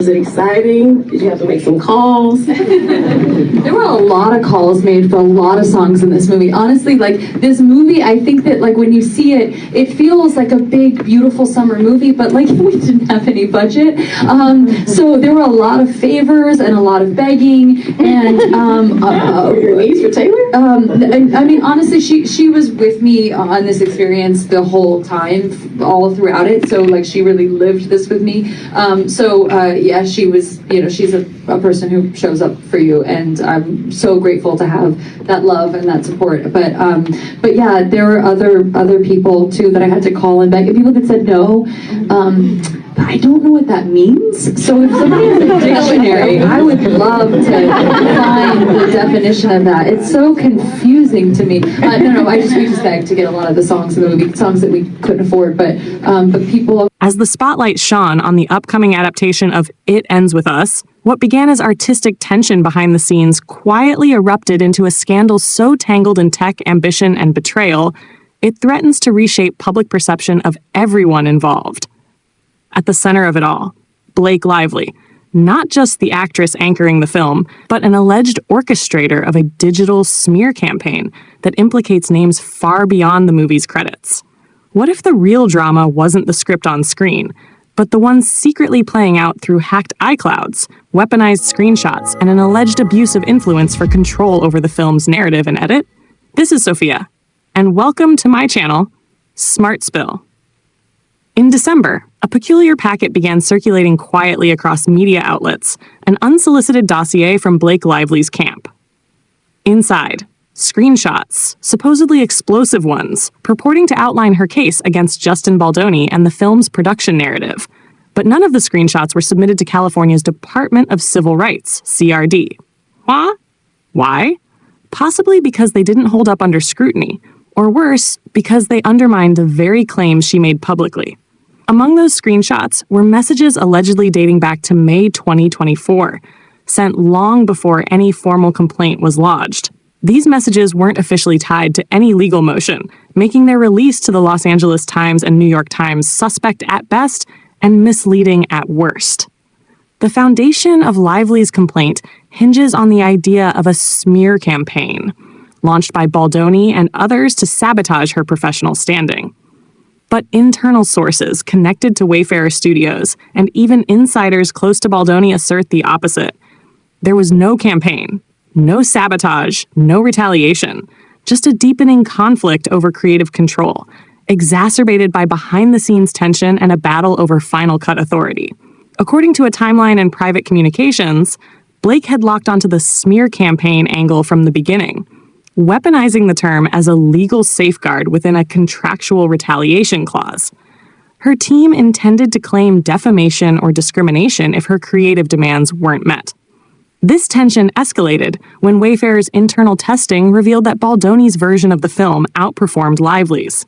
Was it exciting? Did you have to make some calls? There were a lot of calls made for a lot of songs in this movie. Honestly, like, this movie, I think that, like, when you see it, it feels like a big, beautiful summer movie, but, like, we didn't have any budget. So there were a lot of favors and a lot of begging, and Your niece for Taylor? I mean, honestly, she was with me on this experience the whole time, all throughout it. So, like, she really lived this with me. Yeah, she was, she's a person who shows up for you, and I'm so grateful to have that love and that support. But yeah, there were other people too that I had to call and beg, and people that said no. But I don't know what that means. So if somebody has a dictionary, I would love to find the definition of that. It's so confusing to me. No, we just begged to get a lot of the songs in the movie, songs that we couldn't afford, but people. As the spotlight shone on the upcoming adaptation of It Ends With Us, what began as artistic tension behind the scenes quietly erupted into a scandal so tangled in tech, ambition, and betrayal, it threatens to reshape public perception of everyone involved. At the center of it all, Blake Lively, not just the actress anchoring the film, but an alleged orchestrator of a digital smear campaign that implicates names far beyond the movie's credits. What if the real drama wasn't the script on screen, but the one secretly playing out through hacked iClouds, weaponized screenshots, and an alleged abuse of influence for control over the film's narrative and edit? This is Sophia, and welcome to my channel, Smart Spill. In December, a peculiar packet began circulating quietly across media outlets, an unsolicited dossier from Blake Lively's camp. Inside, screenshots, supposedly explosive ones, purporting to outline her case against Justin Baldoni and the film's production narrative. But none of the screenshots were submitted to California's Department of Civil Rights, CRD. Why? Possibly because they didn't hold up under scrutiny, or worse, because they undermined the very claims she made publicly. Among those screenshots were messages allegedly dating back to May 2024, sent long before any formal complaint was lodged. These messages weren't officially tied to any legal motion, making their release to the Los Angeles Times and New York Times suspect at best and misleading at worst. The foundation of Lively's complaint hinges on the idea of a smear campaign, launched by Baldoni and others to sabotage her professional standing. But internal sources connected to Wayfarer Studios and even insiders close to Baldoni assert the opposite. There was no campaign, no sabotage, no retaliation, just a deepening conflict over creative control, exacerbated by behind-the-scenes tension and a battle over final cut authority. According to a timeline in private communications, Blake had locked onto the smear campaign angle from the beginning, weaponizing the term as a legal safeguard within a contractual retaliation clause. Her team intended to claim defamation or discrimination if her creative demands weren't met. This tension escalated when Wayfarer's internal testing revealed that Baldoni's version of the film outperformed Lively's.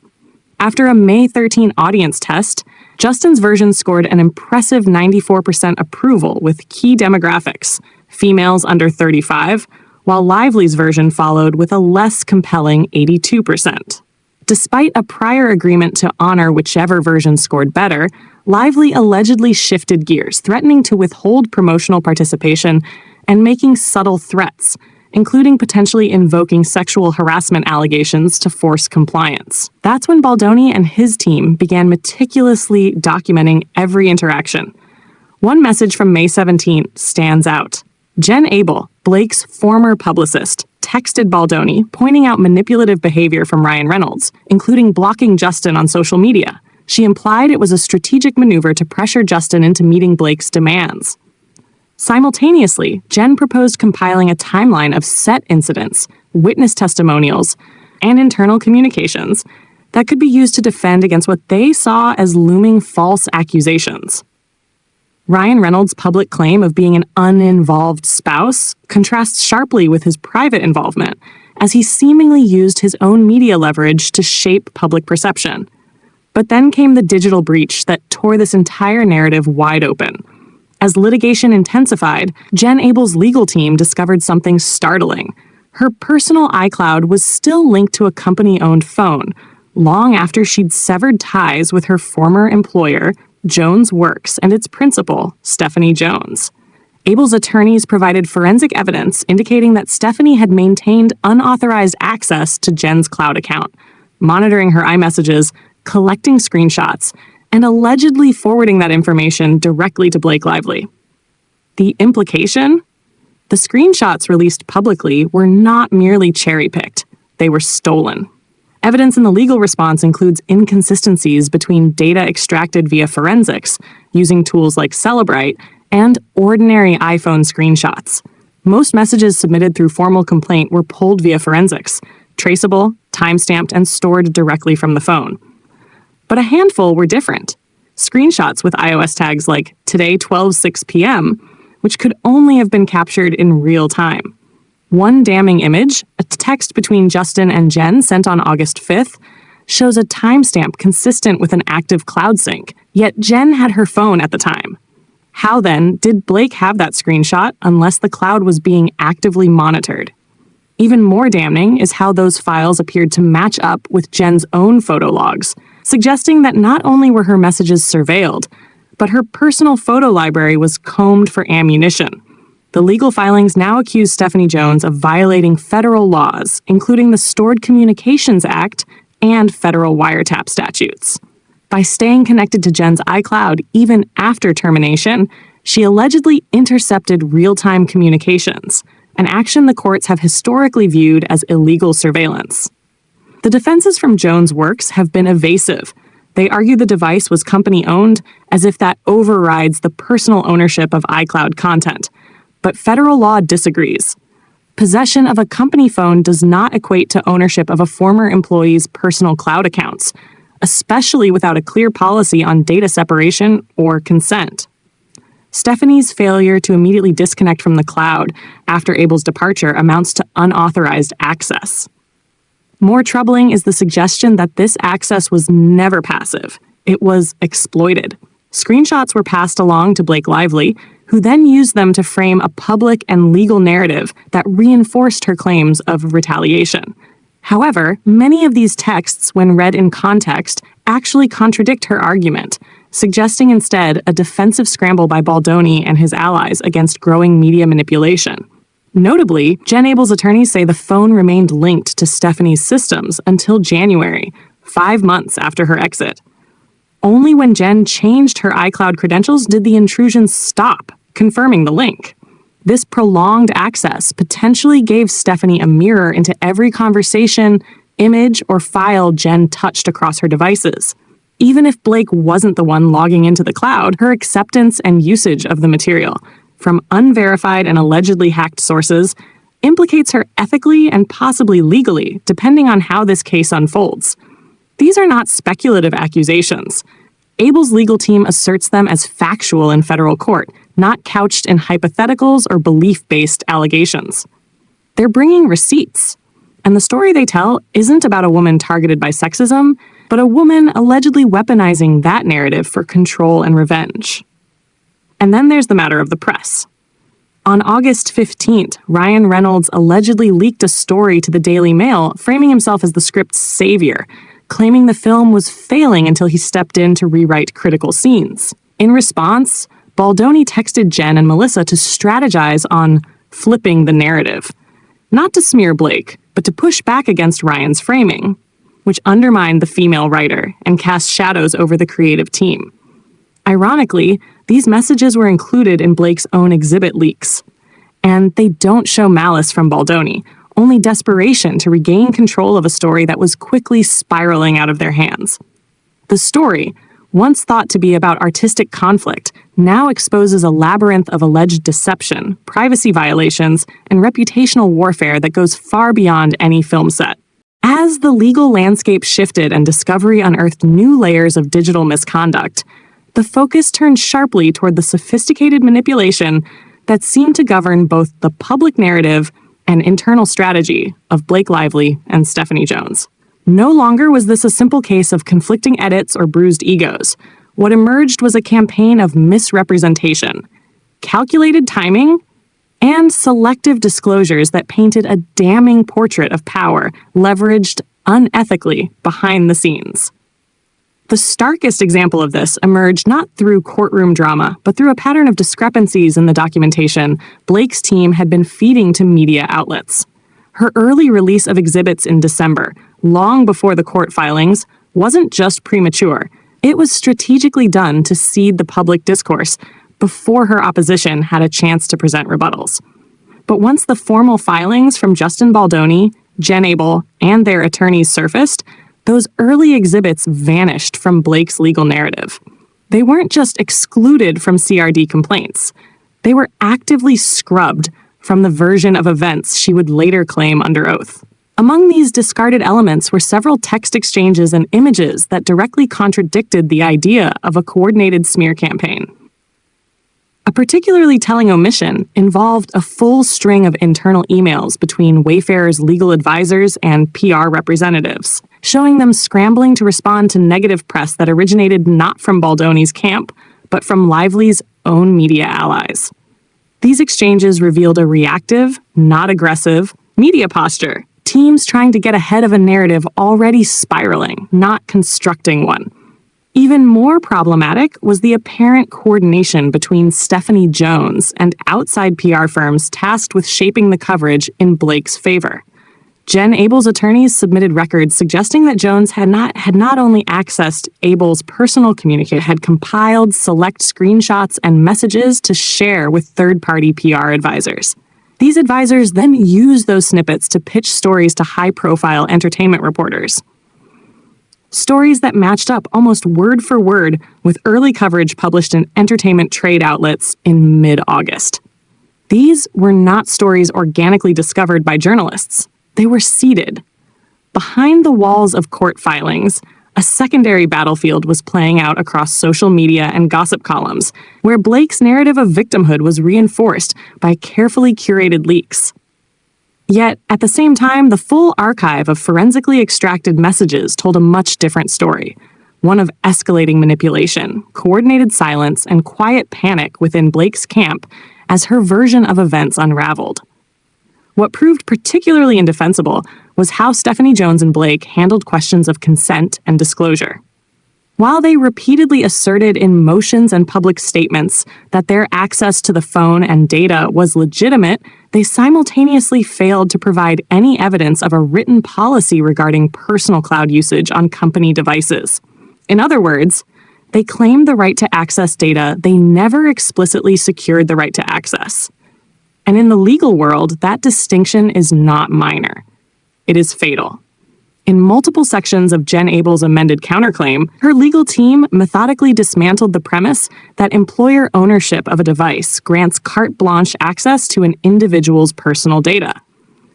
After a May 13 audience test, Justin's version scored an impressive 94% approval with key demographics, females under 35, while Lively's version followed with a less compelling 82%. Despite a prior agreement to honor whichever version scored better, Lively allegedly shifted gears, threatening to withhold promotional participation and making subtle threats, including potentially invoking sexual harassment allegations to force compliance. That's when Baldoni and his team began meticulously documenting every interaction. One message from May 17 stands out. Jen Abel, Blake's former publicist, texted Baldoni, pointing out manipulative behavior from Ryan Reynolds, including blocking Justin on social media. She implied it was a strategic maneuver to pressure Justin into meeting Blake's demands. Simultaneously, Jen proposed compiling a timeline of set incidents, witness testimonials, and internal communications that could be used to defend against what they saw as looming false accusations. Ryan Reynolds' public claim of being an uninvolved spouse contrasts sharply with his private involvement, as he seemingly used his own media leverage to shape public perception. But then came the digital breach that tore this entire narrative wide open. As litigation intensified, Jen Abel's legal team discovered something startling. Her personal iCloud was still linked to a company-owned phone, long after she'd severed ties with her former employer, Jones Works and its principal, Stephanie Jones. Abel's attorneys provided forensic evidence indicating that Stephanie had maintained unauthorized access to Jen's cloud account, monitoring her iMessages, collecting screenshots, and allegedly forwarding that information directly to Blake Lively. The implication? The screenshots released publicly were not merely cherry-picked. They were stolen. Evidence in the legal response includes inconsistencies between data extracted via forensics, using tools like Cellebrite, and ordinary iPhone screenshots. Most messages submitted through formal complaint were pulled via forensics, traceable, timestamped, and stored directly from the phone. But a handful were different. Screenshots with iOS tags like today 12:06 p.m., which could only have been captured in real time. One damning image, a text between Justin and Jen sent on August 5th, shows a timestamp consistent with an active cloud sync, yet Jen had her phone at the time. How then did Blake have that screenshot unless the cloud was being actively monitored? Even more damning is how those files appeared to match up with Jen's own photo logs, suggesting that not only were her messages surveilled, but her personal photo library was combed for ammunition. The legal filings now accuse Stephanie Jones of violating federal laws, including the Stored Communications Act and federal wiretap statutes. By staying connected to Jen's iCloud even after termination, she allegedly intercepted real-time communications, an action the courts have historically viewed as illegal surveillance. The defenses from Jones Works have been evasive. They argue the device was company-owned, as if that overrides the personal ownership of iCloud content. But federal law disagrees. Possession of a company phone does not equate to ownership of a former employee's personal cloud accounts, especially without a clear policy on data separation or consent. Stephanie's failure to immediately disconnect from the cloud after Abel's departure amounts to unauthorized access. More troubling is the suggestion that this access was never passive. It was exploited. Screenshots were passed along to Blake Lively, who then used them to frame a public and legal narrative that reinforced her claims of retaliation. However, many of these texts, when read in context, actually contradict her argument, suggesting instead a defensive scramble by Baldoni and his allies against growing media manipulation. Notably, Jen Abel's attorneys say the phone remained linked to Stephanie's systems until January, 5 months after her exit. Only when Jen changed her iCloud credentials did the intrusion stop, confirming the link. This prolonged access potentially gave Stephanie a mirror into every conversation, image, or file Jen touched across her devices. Even if Blake wasn't the one logging into the cloud, her acceptance and usage of the material, from unverified and allegedly hacked sources, implicates her ethically and possibly legally, depending on how this case unfolds. These are not speculative accusations. Abel's legal team asserts them as factual in federal court, not couched in hypotheticals or belief-based allegations. They're bringing receipts. And the story they tell isn't about a woman targeted by sexism, but a woman allegedly weaponizing that narrative for control and revenge. And then there's the matter of the press. On August 15th, Ryan Reynolds allegedly leaked a story to the Daily Mail, framing himself as the script's savior, claiming the film was failing until he stepped in to rewrite critical scenes. In response, Baldoni texted Jen and Melissa to strategize on flipping the narrative. Not to smear Blake, but to push back against Ryan's framing, which undermined the female writer and cast shadows over the creative team. Ironically, these messages were included in Blake's own exhibit leaks. And they don't show malice from Baldoni, only desperation to regain control of a story that was quickly spiraling out of their hands. The story, once thought to be about artistic conflict, now exposes a labyrinth of alleged deception, privacy violations, and reputational warfare that goes far beyond any film set. As the legal landscape shifted and discovery unearthed new layers of digital misconduct, the focus turned sharply toward the sophisticated manipulation that seemed to govern both the public narrative and internal strategy of Blake Lively and Stephanie Jones. No longer was this a simple case of conflicting edits or bruised egos. What emerged was a campaign of misrepresentation, calculated timing, and selective disclosures that painted a damning portrait of power leveraged unethically behind the scenes. The starkest example of this emerged not through courtroom drama, but through a pattern of discrepancies in the documentation Blake's team had been feeding to media outlets. Her early release of exhibits in December, long before the court filings, wasn't just premature. It was strategically done to seed the public discourse before her opposition had a chance to present rebuttals. But once the formal filings from Justin Baldoni, Jen Abel, and their attorneys surfaced, those early exhibits vanished from Blake's legal narrative. They weren't just excluded from CRD complaints. They were actively scrubbed from the version of events she would later claim under oath. Among these discarded elements were several text exchanges and images that directly contradicted the idea of a coordinated smear campaign. A particularly telling omission involved a full string of internal emails between Wayfair's legal advisors and PR representatives, showing them scrambling to respond to negative press that originated not from Baldoni's camp, but from Lively's own media allies. These exchanges revealed a reactive, not aggressive, media posture, teams trying to get ahead of a narrative already spiraling, not constructing one. Even more problematic was the apparent coordination between Stephanie Jones and outside PR firms tasked with shaping the coverage in Blake's favor. Jen Abel's attorneys submitted records suggesting that Jones had not only accessed Abel's personal communication, had compiled select screenshots and messages to share with third-party PR advisors. These advisors then used those snippets to pitch stories to high-profile entertainment reporters. Stories that matched up almost word for word with early coverage published in entertainment trade outlets in mid-August. These were not stories organically discovered by journalists. They were seeded. Behind the walls of court filings, a secondary battlefield was playing out across social media and gossip columns, where Blake's narrative of victimhood was reinforced by carefully curated leaks. Yet, at the same time, the full archive of forensically extracted messages told a much different story, one of escalating manipulation, coordinated silence, and quiet panic within Blake's camp as her version of events unraveled. What proved particularly indefensible was how Stephanie Jones and Blake handled questions of consent and disclosure. While they repeatedly asserted in motions and public statements that their access to the phone and data was legitimate, they simultaneously failed to provide any evidence of a written policy regarding personal cloud usage on company devices. In other words, they claimed the right to access data they never explicitly secured the right to access. And in the legal world, that distinction is not minor. It is fatal. In multiple sections of Jen Abel's amended counterclaim, her legal team methodically dismantled the premise that employer ownership of a device grants carte blanche access to an individual's personal data.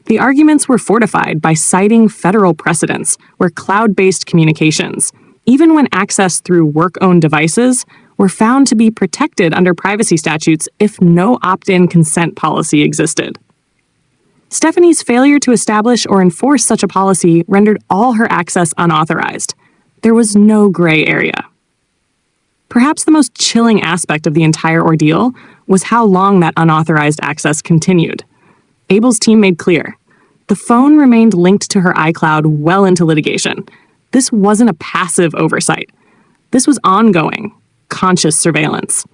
The arguments were fortified by citing federal precedents where cloud-based communications, even when accessed through work-owned devices, were found to be protected under privacy statutes if no opt-in consent policy existed. Stephanie's failure to establish or enforce such a policy rendered all her access unauthorized. There was no gray area. Perhaps the most chilling aspect of the entire ordeal was how long that unauthorized access continued. Abel's team made clear, the phone remained linked to her iCloud well into litigation. This wasn't a passive oversight. This was ongoing, conscious surveillance.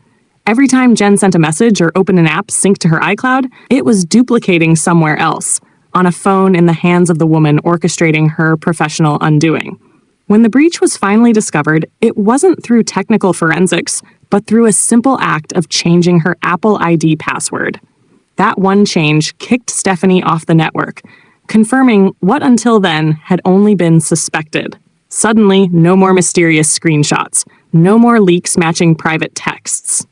Every time Jen sent a message or opened an app synced to her iCloud, it was duplicating somewhere else, on a phone in the hands of the woman orchestrating her professional undoing. When the breach was finally discovered, it wasn't through technical forensics, but through a simple act of changing her Apple ID password. That one change kicked Stephanie off the network, confirming what until then had only been suspected. Suddenly, no more mysterious screenshots, no more leaks matching private texts.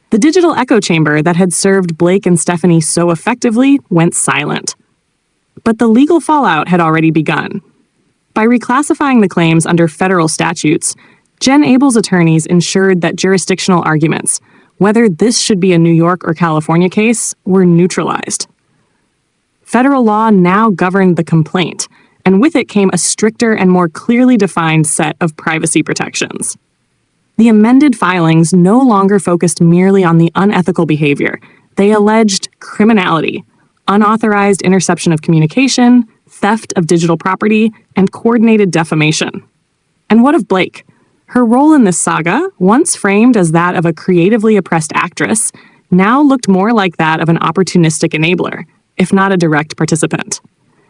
The digital echo chamber that had served Blake and Stephanie so effectively went silent. But the legal fallout had already begun. By reclassifying the claims under federal statutes, Jen Abel's attorneys ensured that jurisdictional arguments, whether this should be a New York or California case, were neutralized. Federal law now governed the complaint, and with it came a stricter and more clearly defined set of privacy protections. The amended filings no longer focused merely on the unethical behavior. They alleged criminality, unauthorized interception of communication, theft of digital property, and coordinated defamation. And what of Blake? Her role in this saga, once framed as that of a creatively oppressed actress, now looked more like that of an opportunistic enabler, if not a direct participant.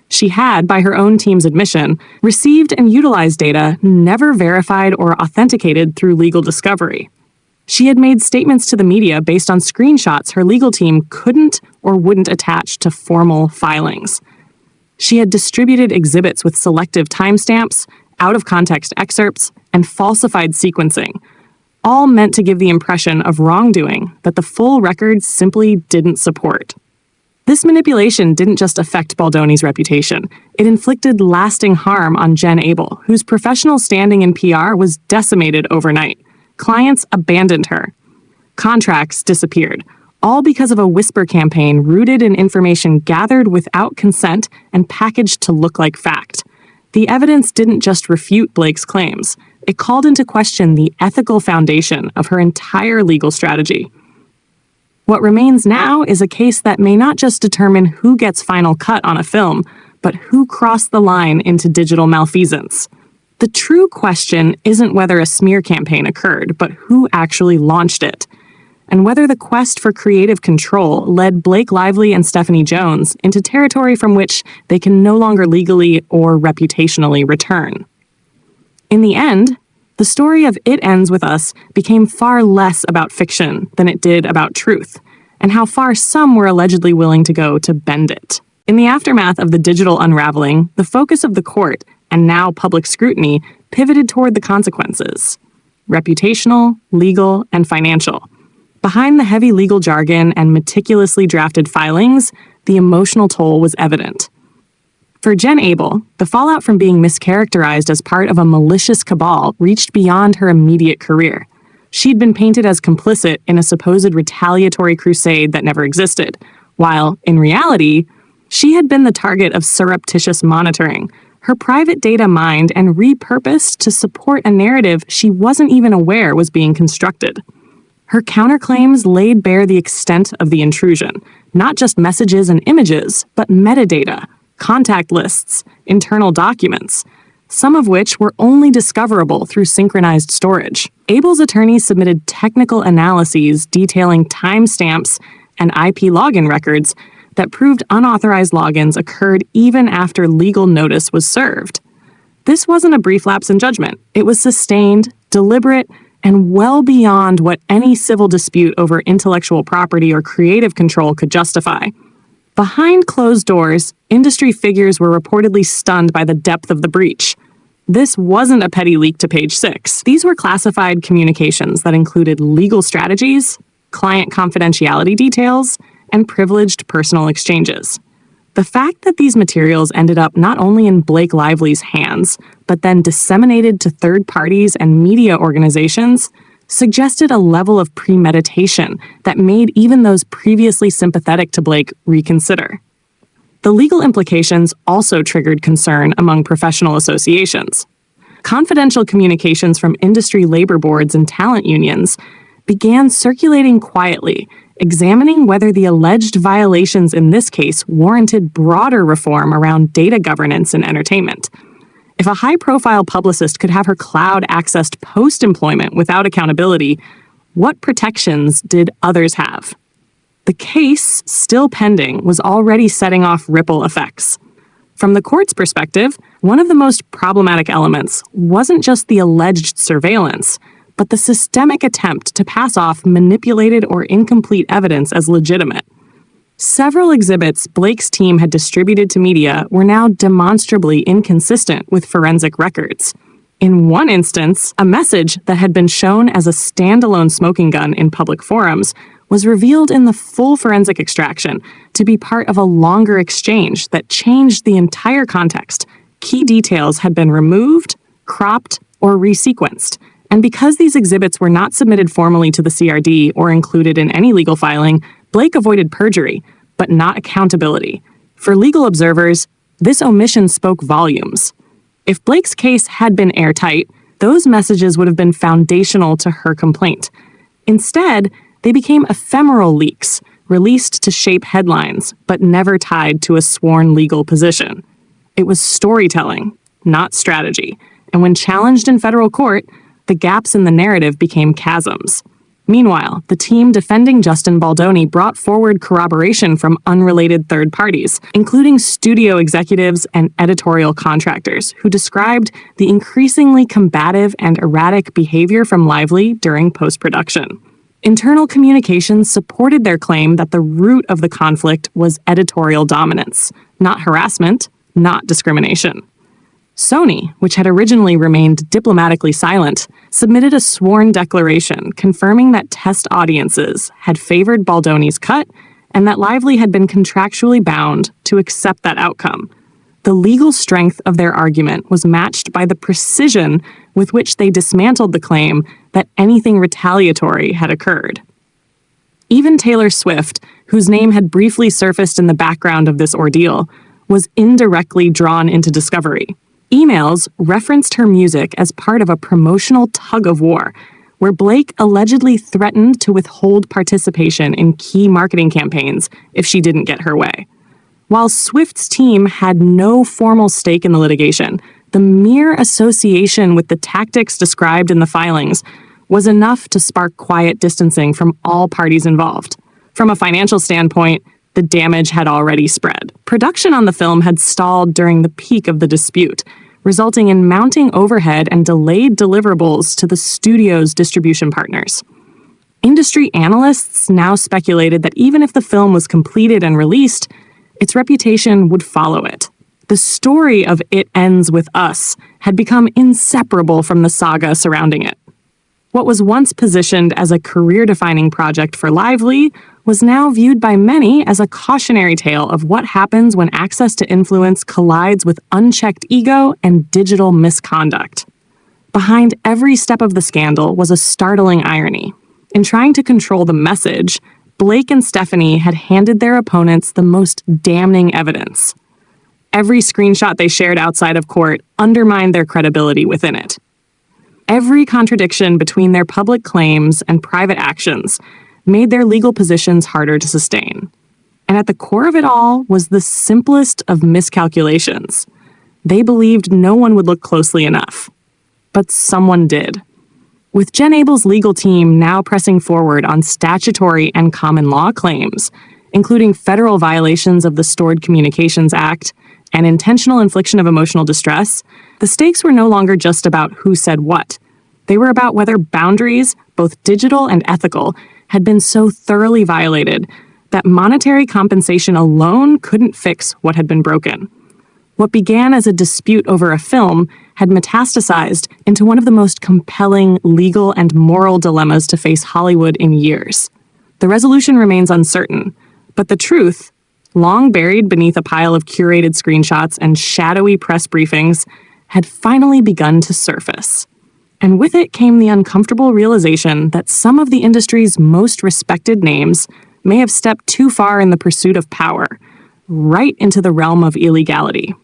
She had, by her own team's admission, received and utilized data never verified or authenticated through legal discovery. She had made statements to the media based on screenshots her legal team couldn't or wouldn't attach to formal filings. She had distributed exhibits with selective timestamps, out-of-context excerpts, and falsified sequencing, all meant to give the impression of wrongdoing that the full record simply didn't support. This manipulation didn't just affect Baldoni's reputation. It inflicted lasting harm on Jen Abel, whose professional standing in PR was decimated overnight. Clients abandoned her. Contracts disappeared, all because of a whisper campaign rooted in information gathered without consent and packaged to look like fact. The evidence didn't just refute Blake's claims. It called into question the ethical foundation of her entire legal strategy. What remains now is a case that may not just determine who gets final cut on a film, but who crossed the line into digital malfeasance. The true question isn't whether a smear campaign occurred, but who actually launched it, and whether the quest for creative control led Blake Lively and Stephanie Jones into territory from which they can no longer legally or reputationally return. In the end, the story of It Ends With Us became far less about fiction than it did about truth, and how far some were allegedly willing to go to bend it. In the aftermath of the digital unraveling, the focus of the court, and now public scrutiny, pivoted toward the consequences: reputational, legal, and financial. Behind the heavy legal jargon and meticulously drafted filings, the emotional toll was evident. For Jen Abel, the fallout from being mischaracterized as part of a malicious cabal reached beyond her immediate career. She'd been painted as complicit in a supposed retaliatory crusade that never existed, while, in reality, she had been the target of surreptitious monitoring, her private data mined and repurposed to support a narrative she wasn't even aware was being constructed. Her counterclaims laid bare the extent of the intrusion, not just messages and images, but metadata, contact lists, internal documents, some of which were only discoverable through synchronized storage. Abel's attorneys submitted technical analyses detailing timestamps and IP login records that proved unauthorized logins occurred even after legal notice was served. This wasn't a brief lapse in judgment. It was sustained, deliberate, and well beyond what any civil dispute over intellectual property or creative control could justify. Behind closed doors, industry figures were reportedly stunned by the depth of the breach. This wasn't a petty leak to Page 6. These were classified communications that included legal strategies, client confidentiality details, and privileged personal exchanges. The fact that these materials ended up not only in Blake Lively's hands, but then disseminated to third parties and media organizations suggested a level of premeditation that made even those previously sympathetic to Blake reconsider. The legal implications also triggered concern among professional associations. Confidential communications from industry labor boards and talent unions began circulating quietly, examining whether the alleged violations in this case warranted broader reform around data governance in entertainment. If a high-profile publicist could have her cloud accessed post-employment without accountability, what protections did others have? The case, still pending, was already setting off ripple effects. From the court's perspective, one of the most problematic elements wasn't just the alleged surveillance, but the systemic attempt to pass off manipulated or incomplete evidence as legitimate. Several exhibits Blake's team had distributed to media were now demonstrably inconsistent with forensic records. In one instance, a message that had been shown as a standalone smoking gun in public forums was revealed in the full forensic extraction to be part of a longer exchange that changed the entire context. Key details had been removed, cropped, or resequenced. And because these exhibits were not submitted formally to the CRD or included in any legal filing, Blake avoided perjury, but not accountability. For legal observers, this omission spoke volumes. If Blake's case had been airtight, those messages would have been foundational to her complaint. Instead, they became ephemeral leaks, released to shape headlines, but never tied to a sworn legal position. It was storytelling, not strategy. And when challenged in federal court, The gaps in the narrative became chasms. Meanwhile, the team defending Justin Baldoni brought forward corroboration from unrelated third parties, including studio executives and editorial contractors, who described the increasingly combative and erratic behavior from Lively during post-production. Internal communications supported their claim that the root of the conflict was editorial dominance, not harassment, not discrimination. Sony, which had originally remained diplomatically silent, submitted a sworn declaration confirming that test audiences had favored Baldoni's cut and that Lively had been contractually bound to accept that outcome. The legal strength of their argument was matched by the precision with which they dismantled the claim that anything retaliatory had occurred. Even Taylor Swift, whose name had briefly surfaced in the background of this ordeal, was indirectly drawn into discovery. Emails referenced her music as part of a promotional tug-of-war, where Blake allegedly threatened to withhold participation in key marketing campaigns if she didn't get her way. While Swift's team had no formal stake in the litigation, the mere association with the tactics described in the filings was enough to spark quiet distancing from all parties involved. From a financial standpoint, the damage had already spread. Production on the film had stalled during the peak of the dispute, resulting in mounting overhead and delayed deliverables to the studio's distribution partners. Industry analysts now speculated that even if the film was completed and released, its reputation would follow it. The story of It Ends With Us had become inseparable from the saga surrounding it. What was once positioned as a career-defining project for Lively was now viewed by many as a cautionary tale of what happens when access to influence collides with unchecked ego and digital misconduct. Behind every step of the scandal was a startling irony. In trying to control the message, Blake and Stephanie had handed their opponents the most damning evidence. Every screenshot they shared outside of court undermined their credibility within it. Every contradiction between their public claims and private actions made their legal positions harder to sustain. And at the core of it all was the simplest of miscalculations. They believed no one would look closely enough. But someone did. With Jen Abel's legal team now pressing forward on statutory and common law claims, including federal violations of the Stored Communications Act and intentional infliction of emotional distress, the stakes were no longer just about who said what. They were about whether boundaries, both digital and ethical, had been so thoroughly violated that monetary compensation alone couldn't fix what had been broken. What began as a dispute over a film had metastasized into one of the most compelling legal and moral dilemmas to face Hollywood in years. The resolution remains uncertain, but the truth, long buried beneath a pile of curated screenshots and shadowy press briefings, had finally begun to surface. And with it came the uncomfortable realization that some of the industry's most respected names may have stepped too far in the pursuit of power, right into the realm of illegality.